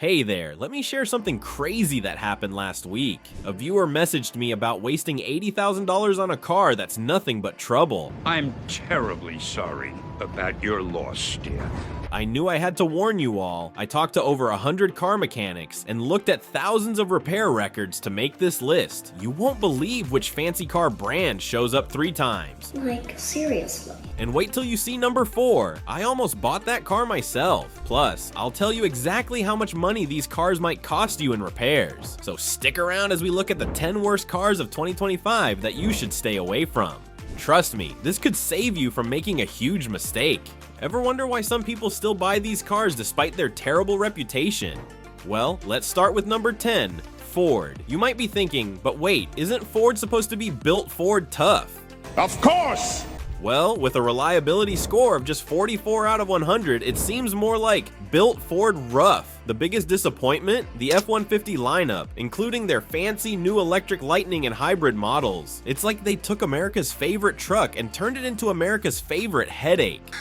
Hey there, let me share something crazy that happened last week. A viewer messaged me about wasting $80,000 on a car that's nothing but trouble. I'm terribly sorry about your loss, dear. I knew I had to warn you all. I talked to over 100 car mechanics and looked at thousands of repair records to make this list. You won't believe which fancy car brand shows up 3 times. Like, seriously. And wait till you see number 4. I almost bought that car myself. Plus, I'll tell you exactly how much money these cars might cost you in repairs. So stick around as we look at the 10 worst cars of 2025 that you should stay away from. Trust me, this could save you from making a huge mistake. Ever wonder why some people still buy these cars despite their terrible reputation? Well, let's start with number 10, Ford. You might be thinking, but wait, isn't Ford supposed to be built Ford tough? Of course! Well, with a reliability score of just 44 out of 100, it seems more like built Ford rough. The biggest disappointment? The F-150 lineup, including their fancy new electric Lightning and hybrid models. It's like they took America's favorite truck and turned it into America's favorite headache.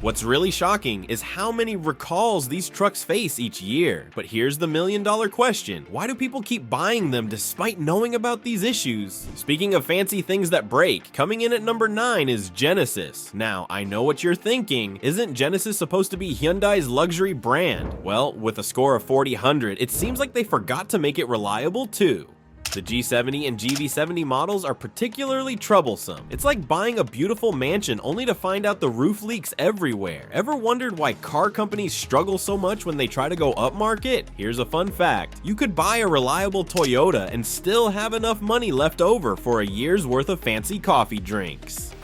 What's really shocking is how many recalls these trucks face each year. But here's the million-dollar question. Why do people keep buying them despite knowing about these issues? Speaking of fancy things that break, coming in at number 9 is Genesis. Now, I know what you're thinking. Isn't Genesis supposed to be Hyundai's luxury brand? Well, with a score of 4,000, it seems like they forgot to make it reliable too. The G70 and GV70 models are particularly troublesome. It's like buying a beautiful mansion only to find out the roof leaks everywhere. Ever wondered why car companies struggle so much when they try to go upmarket? Here's a fun fact. You could buy a reliable Toyota and still have enough money left over for a year's worth of fancy coffee drinks.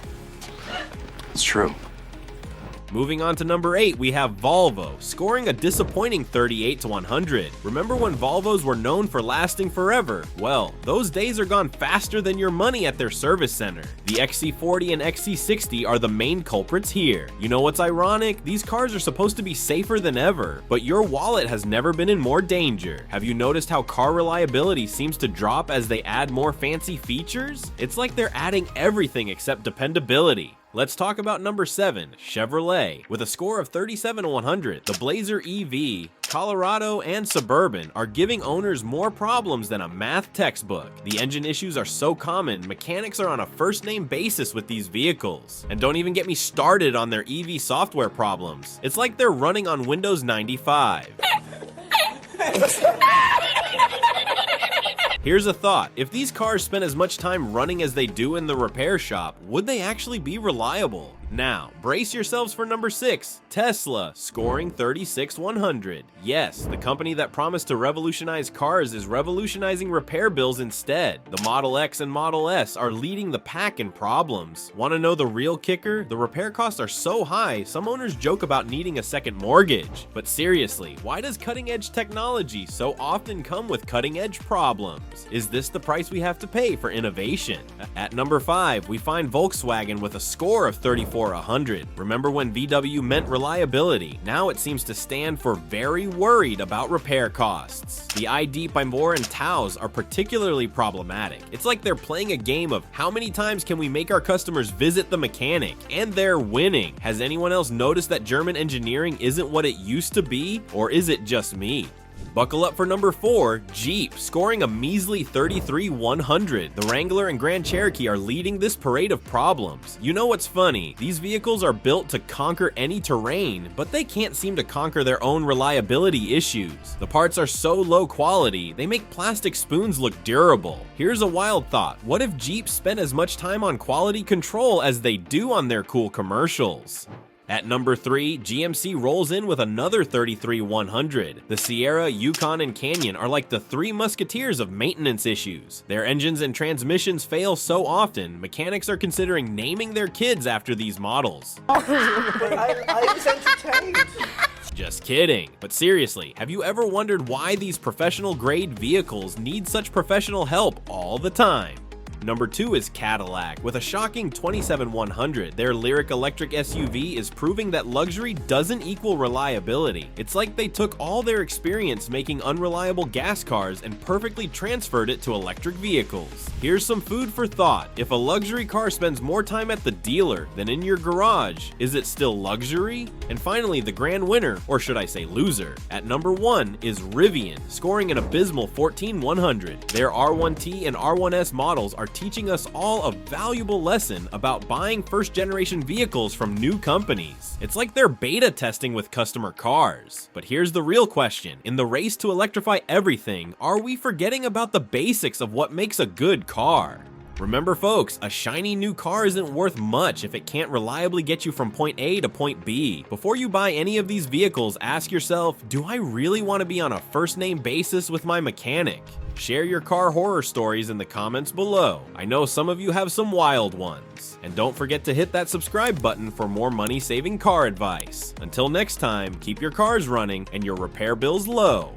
It's true. Moving on to number 8, we have Volvo, scoring a disappointing 38 to 100. Remember when Volvos were known for lasting forever? Well, those days are gone faster than your money at their service center. The XC40 and XC60 are the main culprits here. You know what's ironic? These cars are supposed to be safer than ever, but your wallet has never been in more danger. Have you noticed how car reliability seems to drop as they add more fancy features? It's like they're adding everything except dependability. Let's talk about number 7, Chevrolet. With a score of 37 to 100, the Blazer EV, Colorado, and Suburban are giving owners more problems than a math textbook. The engine issues are so common, mechanics are on a first-name basis with these vehicles. And don't even get me started on their EV software problems. It's like they're running on Windows 95. Here's a thought. If these cars spent as much time running as they do in the repair shop, would they actually be reliable? Now, brace yourselves for number 6, Tesla, scoring 36,100. Yes, the company that promised to revolutionize cars is revolutionizing repair bills instead. The Model X and Model S are leading the pack in problems. Want to know the real kicker? The repair costs are so high, some owners joke about needing a second mortgage. But seriously, why does cutting-edge technology so often come with cutting-edge problems? Is this the price we have to pay for innovation? At number 5, we find Volkswagen with a score of 34,100. Remember when VW meant reliability? Now it seems to stand for very worried about repair costs. The ID Bimor and Taos are particularly problematic. It's like they're playing a game of how many times can we make our customers visit the mechanic, and they're winning. Has anyone else noticed that German engineering isn't what it used to be, or is it just me? Buckle up for number 4, Jeep, scoring a measly 33,100. The Wrangler and Grand Cherokee are leading this parade of problems. You know what's funny? These vehicles are built to conquer any terrain, but they can't seem to conquer their own reliability issues. The parts are so low quality, they make plastic spoons look durable. Here's a wild thought. What if Jeep spent as much time on quality control as they do on their cool commercials? At number 3, GMC rolls in with another 33,100. The Sierra, Yukon, and Canyon are like the 3 musketeers of maintenance issues. Their engines and transmissions fail so often, mechanics are considering naming their kids after these models. I was entertained. Just kidding. But seriously, have you ever wondered why these professional grade vehicles need such professional help all the time? Number 2 is Cadillac. With a shocking 27100, their lyric electric SUV is proving that luxury doesn't equal reliability. It's like they took all their experience making unreliable gas cars and perfectly transferred it to electric vehicles. Here's some food for thought. If a luxury car spends more time at the dealer than in your garage, is it still luxury? And finally, the grand winner, or should I say loser, at number 1 is Rivian, scoring an abysmal 14100. Their R1T and R1S models are teaching us all a valuable lesson about buying first-generation vehicles from new companies. It's like they're beta testing with customer cars. But here's the real question. In the race to electrify everything, are we forgetting about the basics of what makes a good car? Remember folks, a shiny new car isn't worth much if it can't reliably get you from point A to point B. Before you buy any of these vehicles, ask yourself, do I really want to be on a first-name basis with my mechanic? Share your car horror stories in the comments below. I know some of you have some wild ones. And don't forget to hit that subscribe button for more money-saving car advice. Until next time, keep your cars running and your repair bills low.